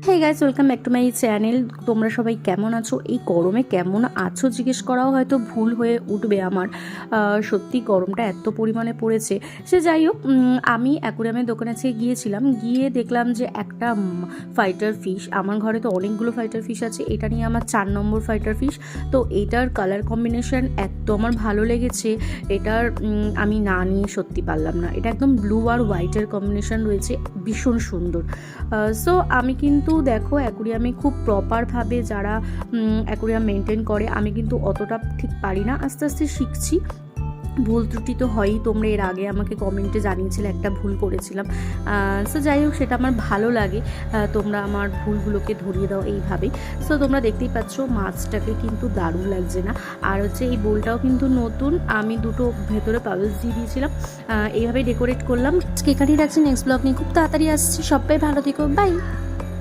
Hey guys, welcome back to my channel. তোমরা সবাই কেমন আছো? এই গরমে কেমন আছো জিজ্ঞেস করাও হয়তো ভুল হয়ে উঠবে আমার। সত্যি গরমটা এত পরিমাণে পড়েছে। সে যাই হোক, আমি অ্যাকুরিয়ামের দোকানে গিয়েছিলাম, গিয়ে দেখলাম যে একটা ফাইটার ফিশ, আমার ঘরে তো অনেকগুলো ফাইটার ফিশ আছে, এটা নিয়ে আমার 4 নম্বর ফাইটার ফিশ। তো এটার কালার কম্বিনেশন এত আমার ভালো লেগেছে, এটার আমি না নিয়ে সত্যি পারলাম না। এটা একদম ব্লু আর হোয়াইটের কম্বিনেশন রয়েছে, ভীষণ সুন্দর। সো আমি কিন্তু দেখো অ্যাকুরিয়ামে খুব প্রপারভাবে যারা অ্যাকুরিয়াম মেনটেন করে, আমি কিন্তু অতটা ঠিক পারি না, আস্তে আস্তে শিখছি। ভুল ত্রুটি তো হয়ই, তোমরা এর আগে আমাকে কমেন্টে জানিয়েছিলে একটা ভুল করেছিলাম। সো যাই হোক, সেটা আমার ভালো লাগে, তোমরা আমার ভুলগুলোকে ধরিয়ে দাও এইভাবেই। সো তোমরা দেখতেই পাচ্ছ মাছটাকে কিন্তু দারুণ লাগছে না। আর হচ্ছে এই বোলটাও কিন্তু নতুন, আমি দুটো ভেতরে পাবেলস দিয়ে দিয়েছিলাম, এইভাবেই ডেকোরেট করলাম। এখানেই রাখছি, নেক্সট ব্লগ নিয়ে খুব তাড়াতাড়ি আসছি। সবাই ভালো থেকো, বাই।